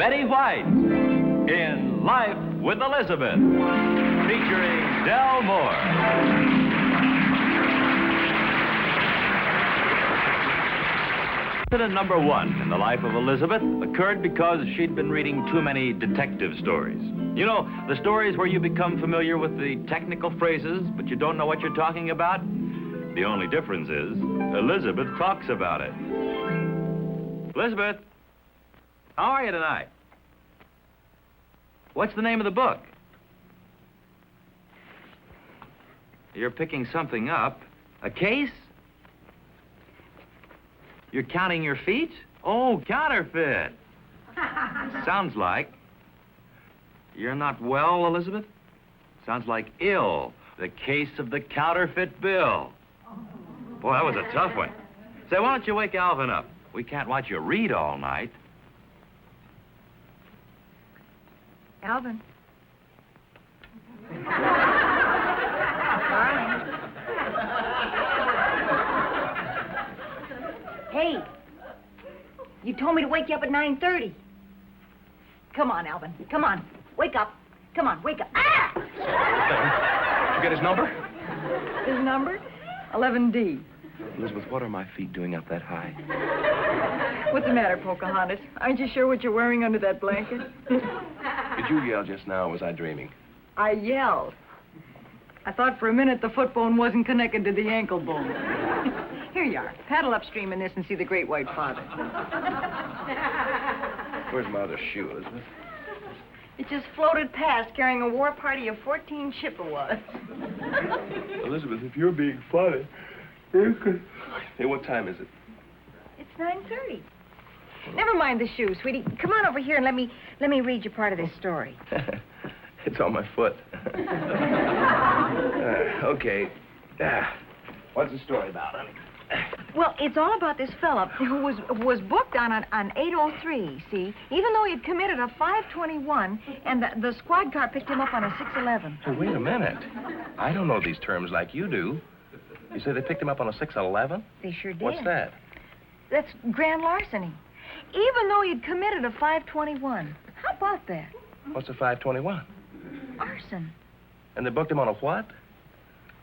Betty White in Life with Elizabeth, featuring Del Moore. Incident number 1 in the life of Elizabeth occurred because she'd been reading too many detective stories. You know, the stories where you become familiar with the technical phrases, but you don't know what you're talking about? The only difference is Elizabeth talks about it. Elizabeth, how are you tonight? What's the name of the book? You're picking something up. A case? You're counting your feet? Oh, counterfeit. Sounds like. You're not well, Elizabeth? Sounds like ill. The case of the counterfeit bill. Boy, that was a tough one. Say, why don't you wake Alvin up? We can't watch you read all night. Alvin. Hey, you told me to wake you up at 9:30. Come on, Alvin. Come on. Wake up. Come on, wake up. Ah! Did you get his number? His number? 11D. Elizabeth, what are my feet doing up that high? What's the matter, Pocahontas? Aren't you sure what you're wearing under that blanket? Did you yell just now, or was I dreaming? I yelled. I thought for a minute the foot bone wasn't connected to the ankle bone. Here you are. Paddle upstream in this and see the great white father. Where's my other shoe, Elizabeth? It just floated past carrying a war party of 14 Chippewas. Elizabeth, if you're being funny, you could... Hey, what time is it? It's 9:30. Never mind the shoe, sweetie. Come on over here and let me read you part of this story. It's on my foot. Okay. What's the story about, honey? Well, it's all about this fella who was booked on 803, see? Even though he'd committed a 521, and the squad car picked him up on a 611. Hey, wait a minute. I don't know these terms like you do. You say they picked him up on a 611? They sure did. What's that? That's grand larceny. Even though he'd committed a 521. How about that? What's a 521? Arson. And they booked him on a what?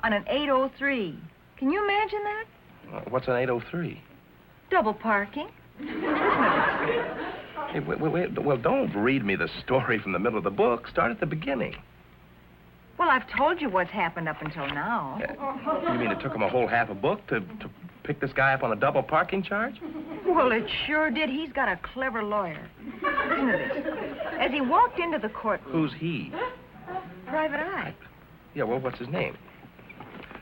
On an 803. Can you imagine that? What's an 803? Double parking. Hey, wait. Well, don't read me the story from the middle of the book. Start at the beginning. Well, I've told you what's happened up until now. You mean it took him a whole half a book to pick this guy up on a double parking charge? Well, it sure did. He's got a clever lawyer. Listen to this. As he walked into the courtroom... Who's he? Private Eye. Yeah, well, what's his name?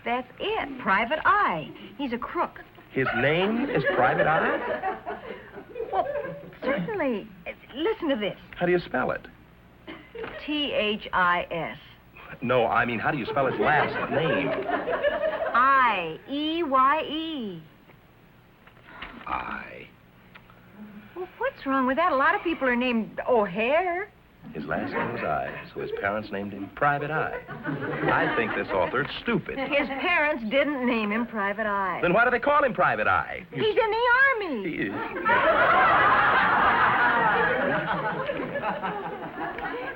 That's it. Private Eye. He's a crook. His name is Private Eye? Well, certainly. Listen to this. How do you spell it? This. No, I mean, how do you spell his last name? Eye. I. Well, what's wrong with that? A lot of people are named O'Hare. His last name was I, so his parents named him Private Eye. I think this author's stupid. His parents didn't name him Private Eye. Then why do they call him Private Eye? He's in the Army. He is.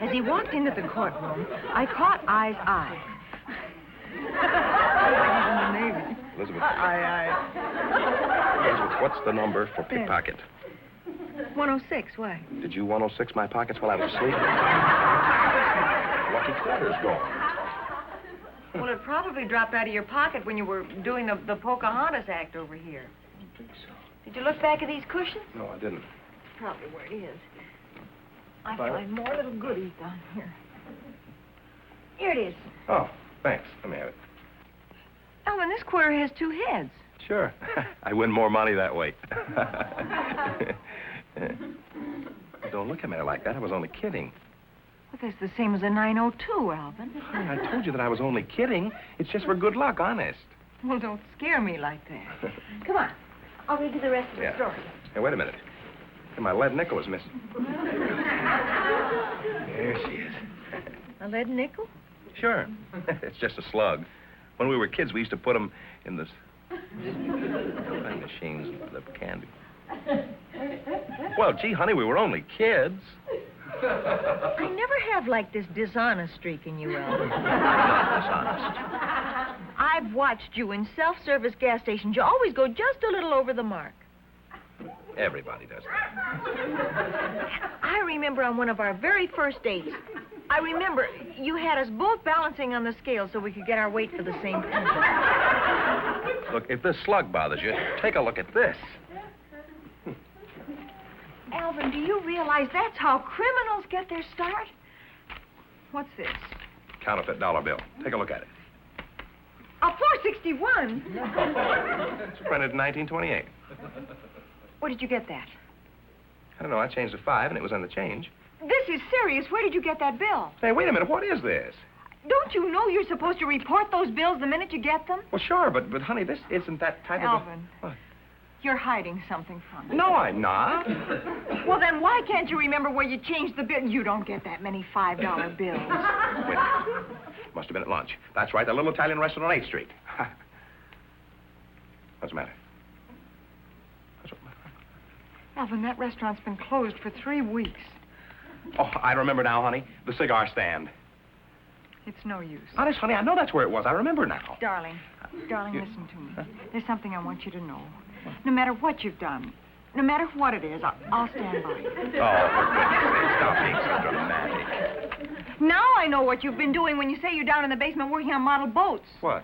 As he walked into the courtroom, I caught Eye's eye. Elizabeth. Aye. Elizabeth, what's the number for pickpocket? 106, why? Did you 106 my pockets while I was asleep? Lucky quarter's gone. Well, it probably dropped out of your pocket when you were doing the Pocahontas act over here. I don't think so. Did you look back at these cushions? No, I didn't. Probably where it is. I find more little goodies down here. Here it is. Oh, thanks. Let me have it. Alvin, this quarter has 2 heads. Sure. I win more money that way. Don't look at me like that. I was only kidding. Well, that's the same as a 902, Alvin. I told you that I was only kidding. It's just for good luck, honest. Well, don't scare me like that. Come on. I'll read you the rest of the story. Hey, wait a minute. My lead nickel is missing. There she is. A lead nickel? Sure. It's just a slug. When we were kids, we used to put them in the machines, the candy. Well, gee, honey, we were only kids. I never have liked this dishonest streak in you, Alvin. Not dishonest. I've watched you in self-service gas stations. You always go just a little over the mark. Everybody does that. I remember on one of our very first dates, I remember you had us both balancing on the scale so we could get our weight for the same thing. Look, if this slug bothers you, take a look at this. Alvin, do you realize that's how criminals get their start? What's this? Counterfeit dollar bill. Take a look at it. A 461? It's printed in 1928. Where did you get that? I don't know. I changed a 5, and it was on the change. This is serious. Where did you get that bill? Hey, wait a minute. What is this? Don't you know you're supposed to report those bills the minute you get them? Well, sure, but honey, this isn't that type Alvin, of a... What? you're hiding something from me. No, I'm not. Well, then why can't you remember where you changed the bill? You don't get that many $5 bills. Wait a minute. Must have been at lunch. That's right, the little Italian restaurant on 8th Street. What's the matter? Alvin, that restaurant's been closed for 3 weeks. Oh, I remember now, honey. The cigar stand. It's no use. Honest, honey, I know that's where it was. I remember now. Darling, listen to me. There's something I want you to know. No matter what you've done, no matter what it is, I'll stand by you. Oh, for goodness sake, stop being so dramatic. Now I know what you've been doing when you say you're down in the basement working on model boats. What?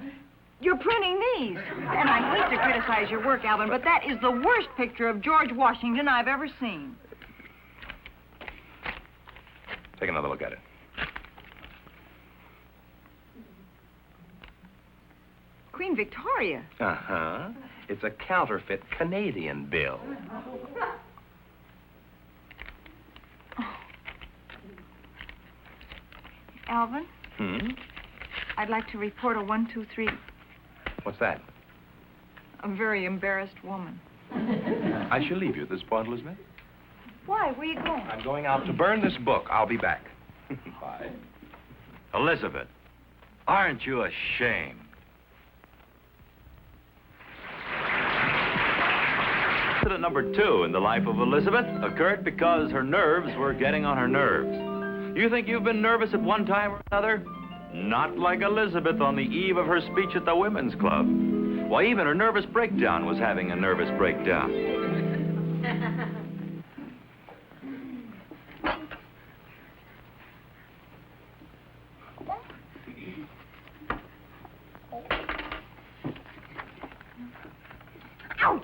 You're printing these. And I hate to criticize your work, Alvin, but that is the worst picture of George Washington I've ever seen. Take another look at it. Queen Victoria. Uh-huh. It's a counterfeit Canadian bill. Alvin? Hmm? I'd like to report a 1, 2, 3. What's that? A very embarrassed woman. I shall leave you at this point, Elizabeth. Why? Where are you going? I'm going out to burn this book. I'll be back. Bye. Elizabeth, aren't you ashamed? Incident number 2 in the life of Elizabeth occurred because her nerves were getting on her nerves. You think you've been nervous at one time or another? Not like Elizabeth on the eve of her speech at the Women's Club. Why, even her nervous breakdown was having a nervous breakdown. Ouch!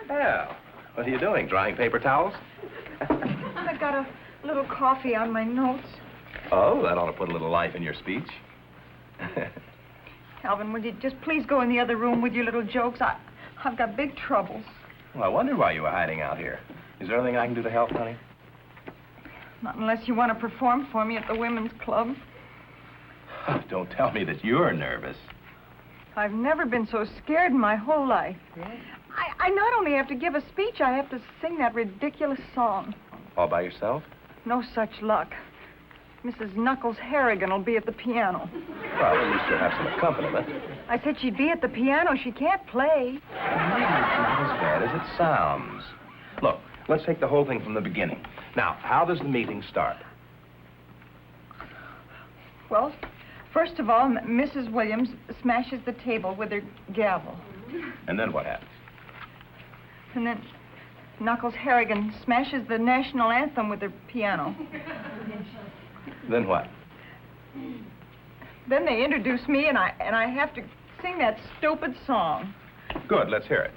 Well, what are you doing? Drying paper towels? I got a little coffee on my notes. Oh, that ought to put a little life in your speech. Alvin, would you just please go in the other room with your little jokes? I've got big troubles. Well, I wonder why you were hiding out here. Is there anything I can do to help, honey? Not unless you want to perform for me at the Women's Club. Don't tell me that you're nervous. I've never been so scared in my whole life. I not only have to give a speech, I have to sing that ridiculous song. All by yourself? No such luck. Mrs. Knuckles Harrigan will be at the piano. Well, at least you'll have some accompaniment. I said she'd be at the piano. She can't play. It's not as bad as it sounds. Look, let's take the whole thing from the beginning. Now, how does the meeting start? Well, first of all, Mrs. Williams smashes the table with her gavel. And then what happens? And then Knuckles Harrigan smashes the national anthem with her piano. Then what? Then they introduce me, and I have to sing that stupid song. Good, let's hear it.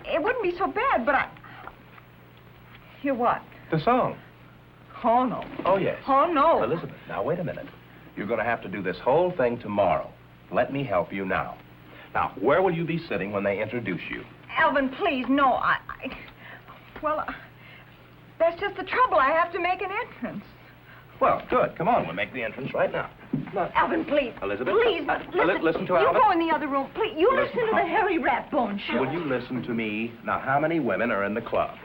It wouldn't be so bad, but Hear what? The song. Oh, no. Oh, yes. Oh, no. Elizabeth, now, wait a minute. You're going to have to do this whole thing tomorrow. Let me help you now. Now, where will you be sitting when they introduce you? Alvin, please, no. That's just the trouble. I have to make an entrance. Well, good. Come on, we'll make the entrance right now. No. Alvin, please. Elizabeth. Please, Listen to You Alvin. go in the other room. Please, you listen to the Harry Ratbone show. Will you listen to me? Now, how many women are in the club?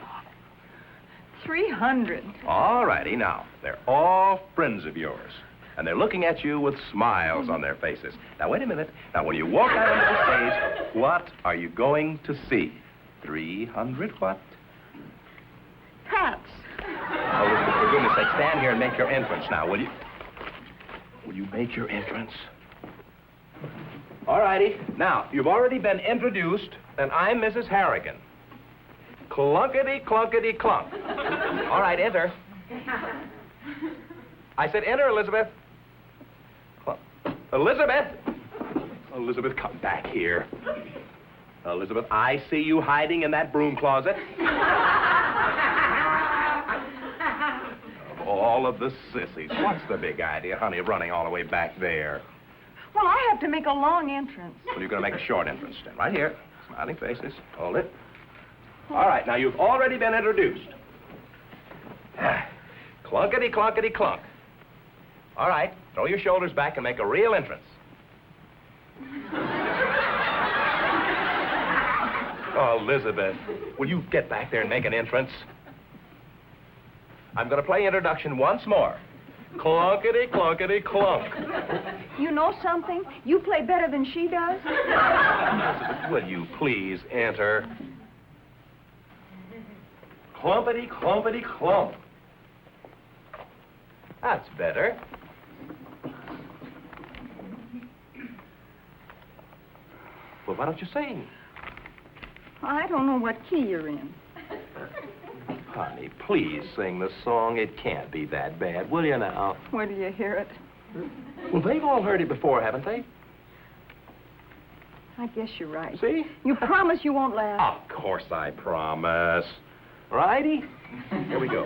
300. All righty, now, they're all friends of yours. And they're looking at you with smiles on their faces. Now, wait a minute. Now, when you walk out onto the stage, what are you going to see? 300 what? Pats. Oh, Elizabeth, for goodness sake, stand here and make your entrance now, will you? Will you make your entrance? All righty. Now, you've already been introduced, and I'm Mrs. Harrigan. Clunkety, clunkety, clunk. All right, enter. I said enter, Elizabeth. Elizabeth! Elizabeth, come back here. Elizabeth, I see you hiding in that broom closet. All of the sissies. What's the big idea, honey, of running all the way back there? Well, I have to make a long entrance. Well, you're going to make a short entrance. Stand right here. Smiling faces. Hold it. All right, now you've already been introduced. Clunkety, clunkety, clunk. All right, throw your shoulders back and make a real entrance. Oh, Elizabeth, will you get back there and make an entrance? I'm going to play introduction once more. Clunkety, clunkety, clunk. You know something? You play better than she does. Elizabeth, will you please enter? Clumpety, clumpety, clump. That's better. Well, why don't you sing? I don't know what key you're in. Honey, please sing the song. It can't be that bad, will you now? Where do you hear it? Well, they've all heard it before, haven't they? I guess you're right. See? You promise you won't laugh? Of course I promise. Righty? Here we go.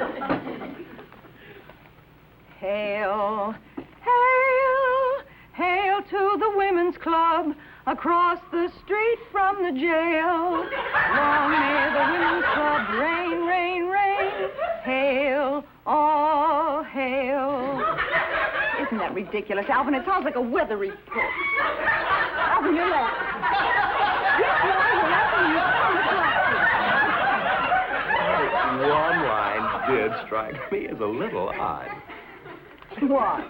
Hail, hail, hail to the Women's Club across the street from the jail. Long may the Women's Club reign, reign, reign. Hail, all hail. Isn't that ridiculous, Alvin? It sounds like a weather report. Alvin, you're laughing. Yes, you are. You're laughing. You sound like One line did strike me as a little odd. what?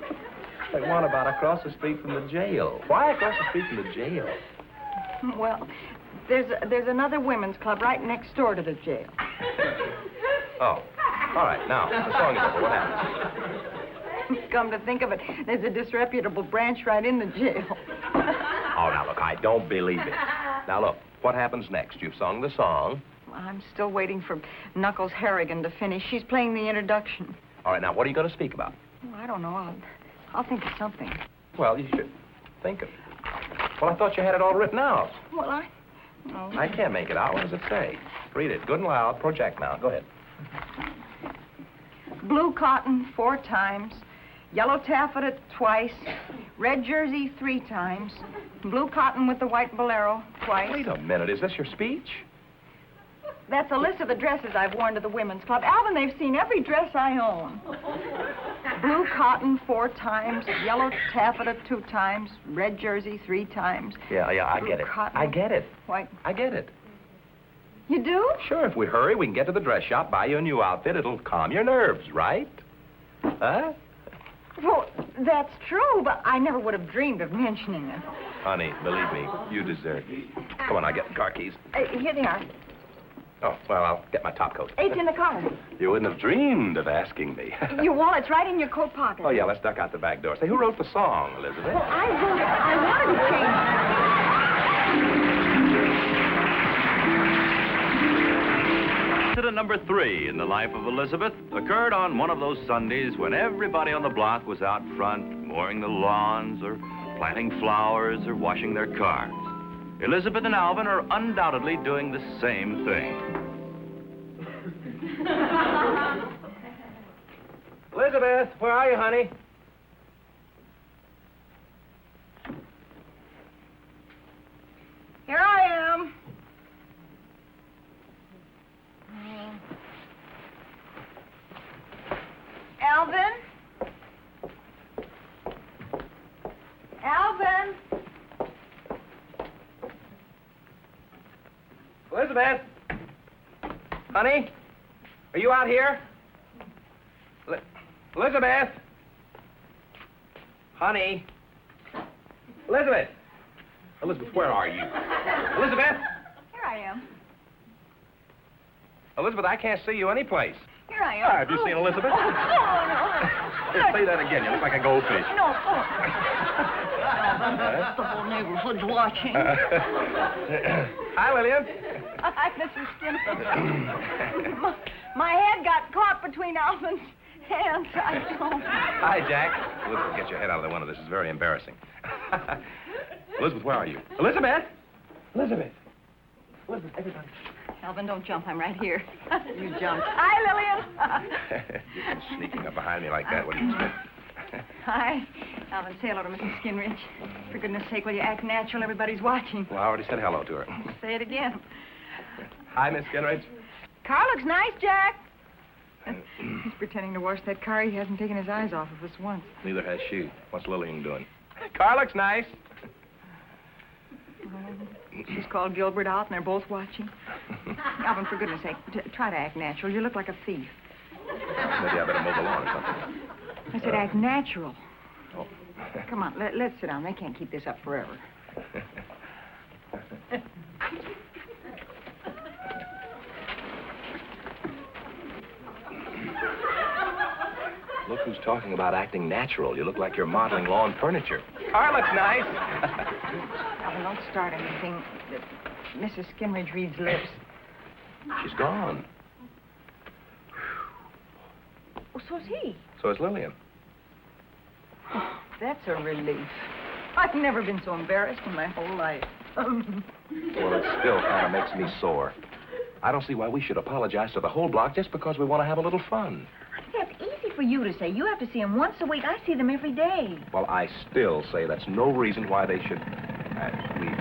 That one about across the street from the jail. Why across the street from the jail? Well, there's another women's club right next door to the jail. Oh, all right. Now, the song is over. What happens? Come to think of it, there's a disreputable branch right in the jail. Oh, now, look, I don't believe it. Now, look, what happens next? You've sung the song. I'm still waiting for Knuckles Harrigan to finish. She's playing the introduction. All right, now, what are you going to speak about? Oh, I don't know. I'll think of something. Well, you should think of it. Well, I thought you had it all written out. Well, I can't make it out. What does it say? Read it good and loud. Project now. Go ahead. Blue cotton 4 times, yellow taffeta twice, red jersey 3 times, blue cotton with the white bolero twice. Wait a minute. Is this your speech? That's a list of the dresses I've worn to the women's club. Alvin, they've seen every dress I own. Blue cotton 4 times, yellow taffeta 2 times, red jersey 3 times. Yeah, I get it. Cotton. I get it. White. I get it. You do? Sure, if we hurry, we can get to the dress shop, buy you a new outfit. It'll calm your nerves, right? Huh? Well, that's true, but I never would have dreamed of mentioning it. Honey, believe me, you deserve it. Come on, I'll get the car keys. Here they are. Oh, well, I'll get my top coat. It's in the car. You wouldn't have dreamed of asking me. Your wallet's right in your coat pocket. Oh, yeah, let's duck out the back door. Say, who wrote the song, Elizabeth? Well, I wrote it. I wanted to change Incident number 3 in the life of Elizabeth occurred on one of those Sundays when everybody on the block was out front mowing the lawns or planting flowers or washing their cars. Elizabeth and Alvin are undoubtedly doing the same thing. Elizabeth, where are you, honey? Here I am. Alvin? Elizabeth? Honey? Are you out here? Elizabeth? Honey? Elizabeth? Elizabeth, where are you? Elizabeth? Here I am. Elizabeth, I can't see you anyplace. Here I am. Have you seen Elizabeth? Oh, no. Here, say that again. You look like a goldfish. No. Oh. The whole neighborhood's watching. Hi, Lillian. Hi, Mrs. Skinner. My head got caught between Alvin's hands. I don't. Hi, Jack. Elizabeth, get your head out of the window. This is very embarrassing. Elizabeth, where are you? Elizabeth? Elizabeth, everybody. Alvin, don't jump. I'm right here. You jumped. Hi, Lillian. You're sneaking up behind me like that. What do you expect? Hi. Alvin, say hello to Mrs. Skinridge. For goodness sake, will you act natural? Everybody's watching. Well, I already said hello to her. Say it again. Hi, Miss Skinridge. Car looks nice, Jack. He's pretending to wash that car. He hasn't taken his eyes off of us once. Neither has she. What's Lillian doing? Car looks nice. She's called Gilbert out, and they're both watching. Alvin, for goodness sake, try to act natural. You look like a thief. Maybe I better mow the lawn or something. I said act natural. Oh. Come on, let's sit down. They can't keep this up forever. Look who's talking about acting natural. You look like you're modeling lawn furniture. Car looks nice. Alvin, don't start anything. Mrs. Skinridge reads lips. She's gone. Oh, so's he. So is Lillian. Oh, that's a relief. I've never been so embarrassed in my whole life. Well, it still kind of makes me sore. I don't see why we should apologize to the whole block just because we want to have a little fun. That's easy for you to say. You have to see them once a week. I see them every day. Well, I still say that's no reason why they should leave.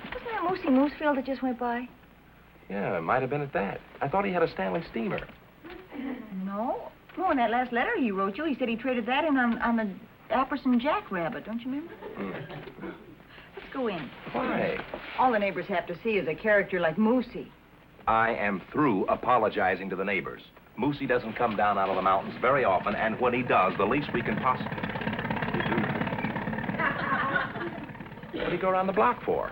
Wasn't that Moosey Moosefield that just went by? Yeah, it might have been at that. I thought he had a Stanley steamer. No. No, in that last letter he wrote you, he said he traded that in on the Apperson Jackrabbit. Don't you remember? Let's go in. Why? All the neighbors have to see is a character like Moosey. I am through apologizing to the neighbors. Moosey doesn't come down out of the mountains very often, and when he does, the least we can possibly do. What'd he go around the block for?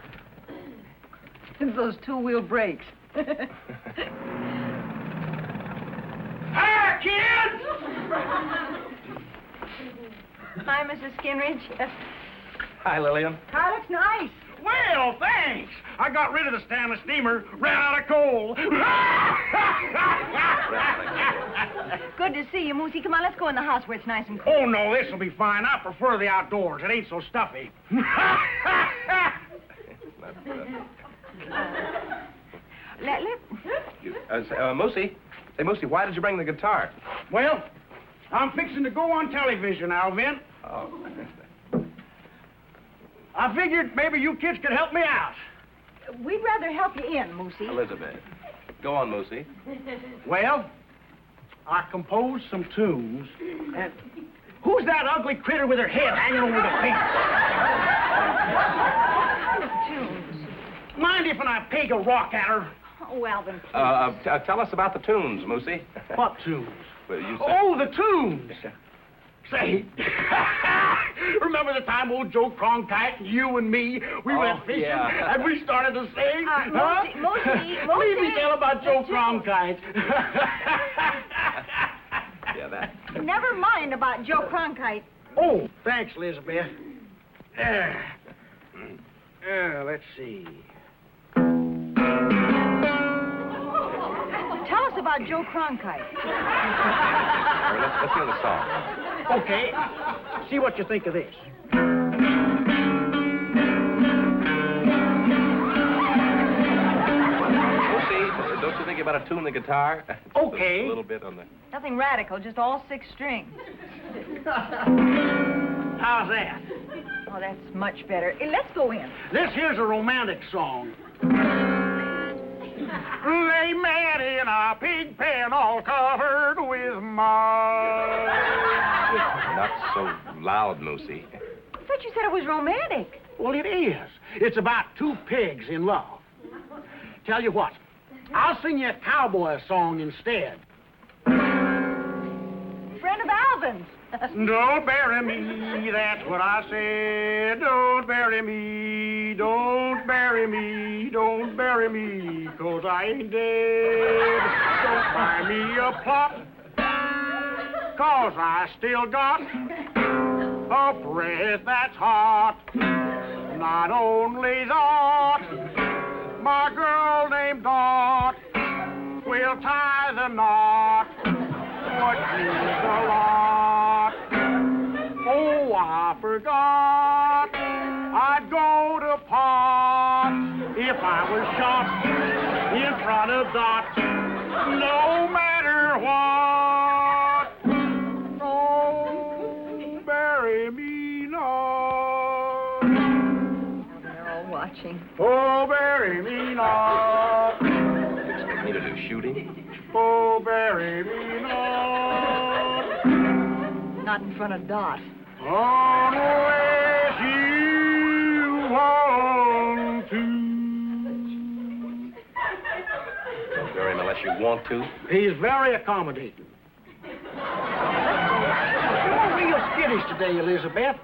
Those two-wheel brakes. Hi, kids! Hi, Mrs. Skinridge. Hi, Lillian. Car looks nice. Well, thanks. I got rid of the Stanley steamer, ran out of coal. Good to see you, Moosey. Come on, let's go in the house where it's nice and cool. Oh, no, this'll be fine. I prefer the outdoors. It ain't so stuffy. Moosey. Say, Moosey, why did you bring the guitar? Well, I'm fixing to go on television, Alvin. Oh. I figured maybe you kids could help me out. We'd rather help you in, Moosey. Elizabeth. Go on, Moosey. Well, I composed some tunes, and who's that ugly critter with her head hanging over the fence? Tunes. Mind if I peg a rock at her? Oh, Alvin, please. Tell us about the tunes, Moosey. What tunes? Well, you said... Oh, the tunes! Say, remember the time old Joe Cronkite, you and me, we went fishing, yeah. and we started to sing? Moosey. Leave me tell about Joe Cronkite. Yeah, that... Never mind about Joe Cronkite. Oh, thanks, Elizabeth. Let's see. Tell us about Joe Cronkite. Let's hear the song. Okay, see what you think of this. Moosey, don't you think you better tune the guitar? Okay. A little bit on the... Nothing radical, just all 6 strings. How's that? Oh, that's much better. Let's go in. This here's a romantic song. They met in a pig pen all covered with mud. Not so loud, Moosey. For thought you said it was romantic. Well, it is. It's about two pigs in love. Tell you what, I'll sing you a cowboy song instead. Friend of Alvin's. Don't bury me, that's what I said. Don't bury me, don't bury me, don't bury me, 'cause I ain't dead. Don't buy me a plot, 'cause I still got a breath that's hot. Not only that, my girl named Dot will tie the knot, what means a lot. Oh, I forgot I'd go to pot if I was shot in front of Dot, no matter what. Oh, bury me not. They're all watching. Oh, bury me not. Expect me to do shooting? Oh, bury me not. Not in front of Dot. Unless you want to. Don't bury him unless you want to. He's very accommodating. You're real skittish today, Elizabeth.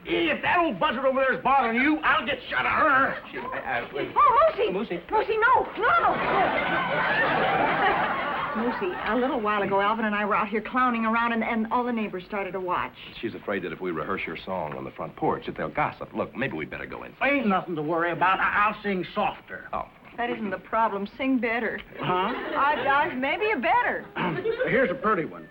If that old buzzard over there is bothering you, I'll get shut of her. Oh, Moosey! Moosey. Moosey, no! Moosey, a little while ago, Alvin and I were out here clowning around, and all the neighbors started to watch. She's afraid that if we rehearse your song on the front porch, that they'll gossip. Look, maybe we'd better go in. Ain't nothing to worry about. I'll sing softer. Oh. That isn't the problem. Sing better. Huh? Maybe a better. Here's a pretty one.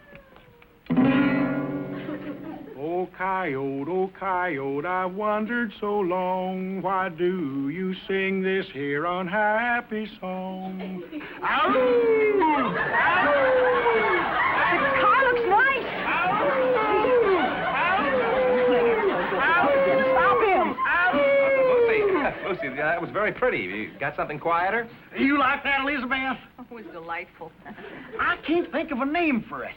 Oh, coyote, I wondered so long, why do you sing this here unhappy song? Ow! The car looks nice. Stop him. Lucy, that was very pretty. You got something quieter? You like that, Elizabeth? It was delightful. I can't think of a name for it.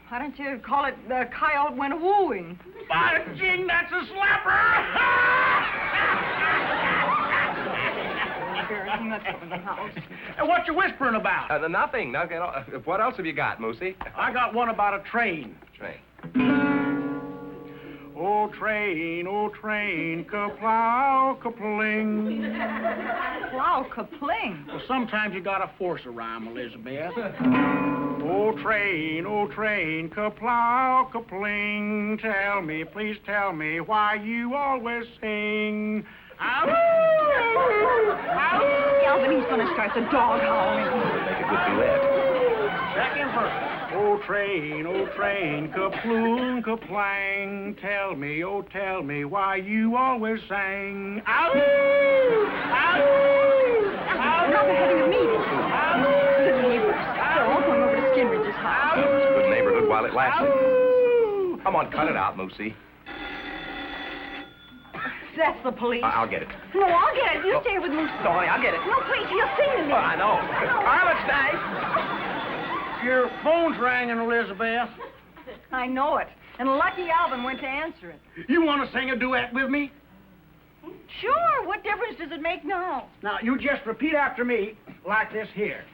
Why don't you call it the Coyote Went A-Wooing? By jing, that's a slapper! Embarrassing. Let's go in the house. And what you whispering about? Nothing. What else have you got, Moosey? I got one about a train. Train. Oh, train, ka-plow, ka-pling. Plow, ka-pling. Well, sometimes you gotta force a rhyme, Elizabeth. Oh, train, ka-plow, ka-pling. Tell me, please tell me why you always sing. Ow! Ow! Alvin, he's gonna start the dog howling. Make a good duet. Second verse. Oh, train, ka-ploon, ka-plang. Tell me, oh, tell me why you always sang. Ow! Ow! Ow! Now they're having a meeting. Ow! The neighbors. They're all going over to Skinridge's house. It was a good neighborhood while it lasted. Come on, cut it out, Moosey. That's the police. I'll get it. No, I'll get it. You stay with Moose. No, honey, I'll get it. No, please, he'll sing to me. Oh, I know. Carla's nice. Your phone's ringing, Elizabeth. I know it. And lucky Alvin went to answer it. You want to sing a duet with me? Sure. What difference does it make now? Now, you just repeat after me, like this here.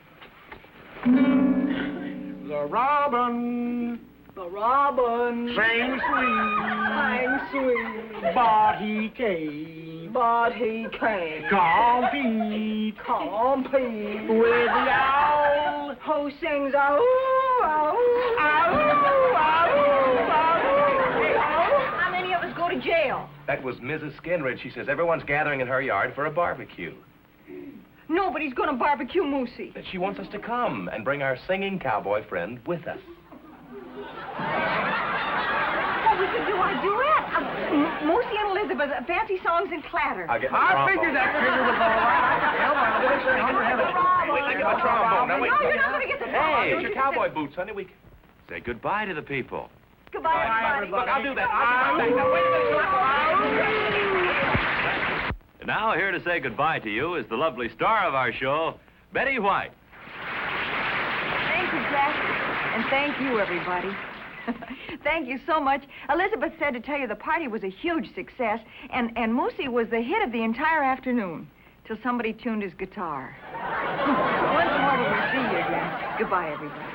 The robin The robin sang sweet, sang sweet, but he came but he can't compete compete with the owl. who sings a ooh, a ooh, Ow! How many of us go to jail? That was Mrs. Skinridge. She says everyone's gathering in her yard for a barbecue. Nobody's going to barbecue Moosey. That she wants us to come and bring our singing cowboy friend with us. Well, we could do our duet. Moosey and Elizabeth, fancy songs and clatter. I'll get my I trombone. figured that figure was all right. I could tell by the way they hung their head. Wait, I get my trombone. Now, wait. No, you're not going to get the trombone. Hey, it's your cowboy boots, honey. We... Say goodbye to the people. Goodbye, everybody. Look, I'll do that. I'll get my back. Now, wait a minute. And now, here to say goodbye to you is the lovely star of our show, Betty White. Thank you, Jack. And thank you, everybody. Thank you so much. Elizabeth said to tell you the party was a huge success, and Moosey was the hit of the entire afternoon, till somebody tuned his guitar. Once more till we see you again. Goodbye, everybody.